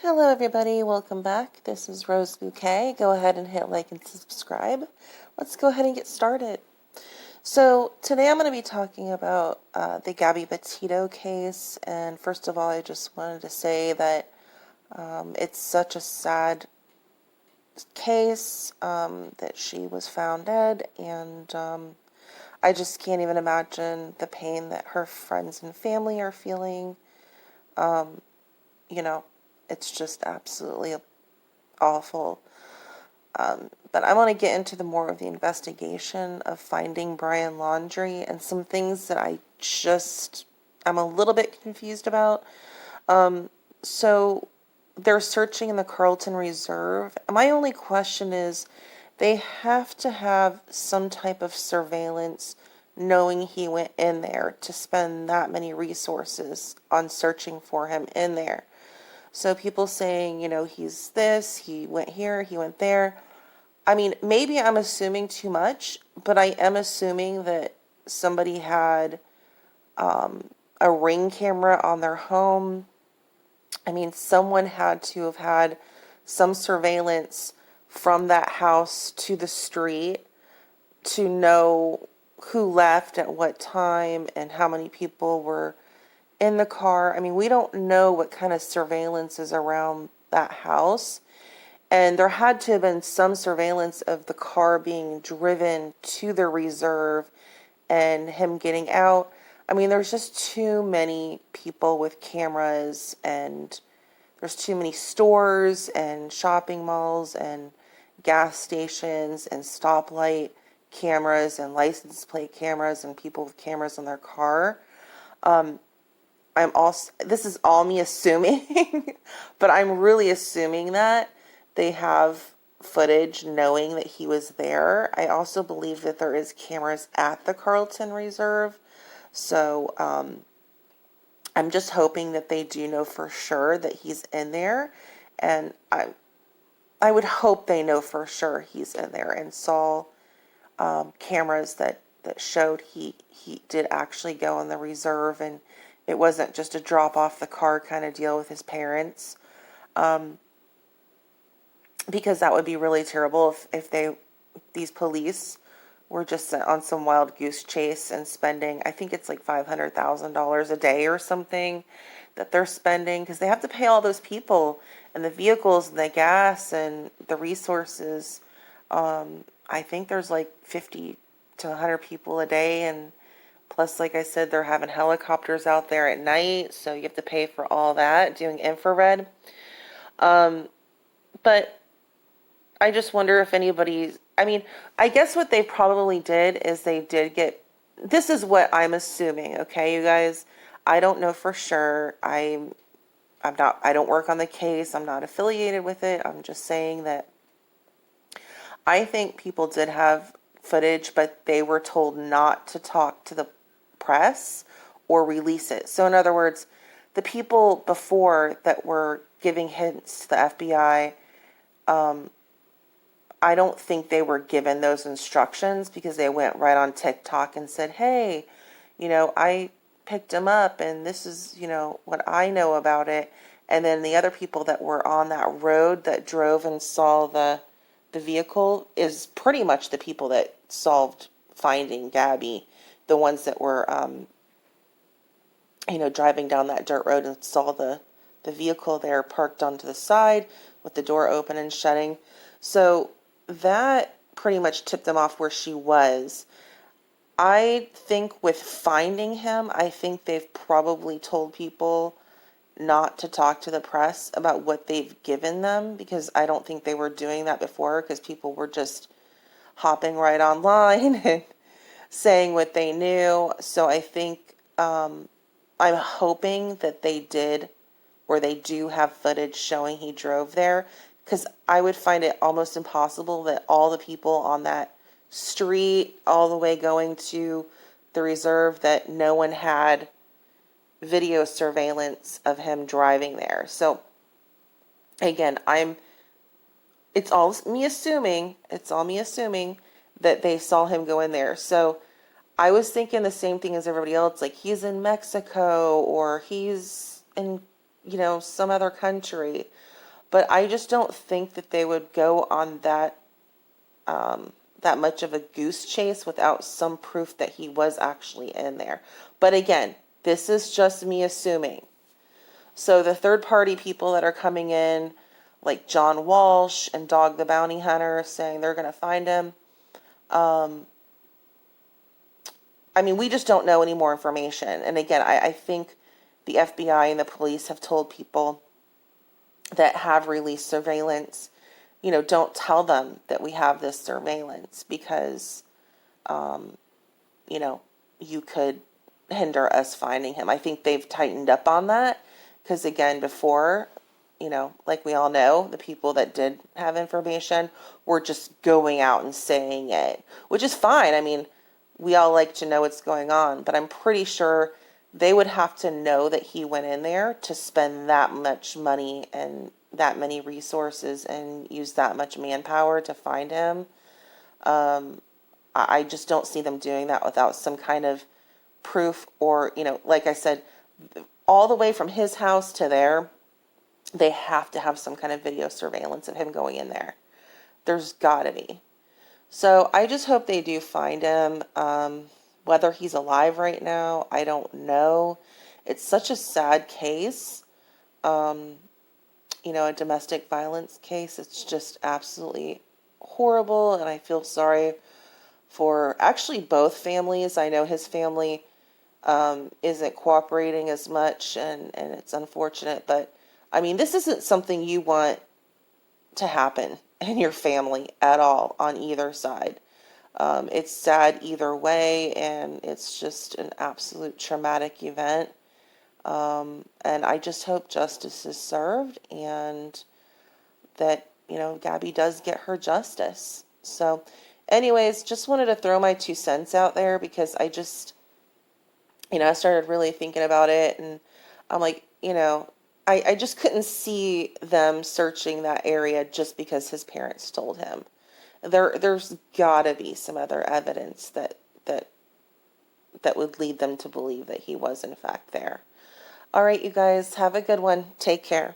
Hello everybody, welcome back. This is Rose Bouquet. Go ahead and hit like and subscribe. Let's go ahead and get started. So today I'm going to be talking about the Gabbie Petito case. And first of all, I just wanted to say that it's such a sad case that she was found dead. And I just can't even imagine the pain that her friends and family are feeling. You know, it's just absolutely awful. But I want to get into the more of the investigation of finding Brian Laundrie and some things that I'm a little bit confused about. So they're searching in the Carlton Reserve. My only question is, they have to have some type of surveillance knowing he went in there to spend that many resources on searching for him in there. So people saying, he's this, he went here, he went there. I mean, maybe I'm assuming too much, but I am assuming that somebody had a Ring camera on their home. I mean, someone had to have had some surveillance from that house to the street to know who left at what time and how many people were in the car. I mean, we don't know what kind of surveillance is around that house. And there had to have been some surveillance of the car being driven to the reserve and him getting out. I mean, there's just too many people with cameras, and there's too many stores and shopping malls and gas stations and stoplight cameras and license plate cameras and people with cameras in their car. This is all me assuming, but I'm really assuming that they have footage knowing that he was there. I also believe that there is cameras at the Carlton Reserve. So I'm just hoping that they do know for sure that he's in there. And I would hope they know for sure he's in there and saw cameras that showed he did actually go in the reserve, and it wasn't just a drop off the car kind of deal with his parents. Because that would be really terrible if these police were just on some wild goose chase and spending, I think it's like $500,000 a day or something that they're spending, because they have to pay all those people and the vehicles and the gas and the resources. I think there's like 50 to 100 people a day, and plus, like I said, they're having helicopters out there at night, so you have to pay for all that, doing infrared. But I just wonder if I guess what they probably did is they did get, this is what I'm assuming, okay, you guys? I don't know for sure. I don't work on the case. I'm not affiliated with it. I'm just saying that I think people did have footage, but they were told not to talk to the press or release it. So in other words, the people before that were giving hints to the FBI, I don't think they were given those instructions, because they went right on TikTok and said, hey, I picked him up and this is, what I know about it. And then the other people that were on that road that drove and saw the vehicle is pretty much the people that solved finding Gabbie. The ones that were, driving down that dirt road and saw the vehicle there parked onto the side with the door open and shutting. So that pretty much tipped them off where she was. I think with finding him, I think they've probably told people not to talk to the press about what they've given them, because I don't think they were doing that before, because people were just hopping right online and saying what they knew. So I think I'm hoping that they did, or they do have footage showing he drove there, because I would find it almost impossible that all the people on that street all the way going to the reserve, that no one had video surveillance of him driving there. So again, it's all me assuming that they saw him go in there. So I was thinking the same thing as everybody else, like he's in Mexico or he's in, some other country. But I just don't think that they would go on that much of a goose chase without some proof that he was actually in there. But again, this is just me assuming. So the third party people that are coming in, like John Walsh and Dog the Bounty Hunter, saying they're going to find him. I mean, we just don't know any more information. And again, I think the FBI and the police have told people that have released surveillance, don't tell them that we have this surveillance because, you could hinder us finding him. I think they've tightened up on that because, again, before, like we all know, the people that did have information were just going out and saying it, which is fine. I mean, we all like to know what's going on, but I'm pretty sure they would have to know that he went in there to spend that much money and that many resources and use that much manpower to find him. I just don't see them doing that without some kind of proof or, like I said, all the way from his house to there, they have to have some kind of video surveillance of him going in there. There's got to be. So I just hope they do find him. Whether he's alive right now, I don't know. It's such a sad case. A domestic violence case. It's just absolutely horrible. And I feel sorry for actually both families. I know his family isn't cooperating as much, and it's unfortunate. But, I mean, this isn't something you want to happen in your family at all on either side. It's sad either way, and it's just an absolute traumatic event. And I just hope justice is served and that, Gabbie does get her justice. So anyways, just wanted to throw my 2 cents out there because I just, I started really thinking about it, and I'm like, I just couldn't see them searching that area just because his parents told him. There's gotta be some other evidence that would lead them to believe that he was in fact there. All right, you guys, have a good one. Take care.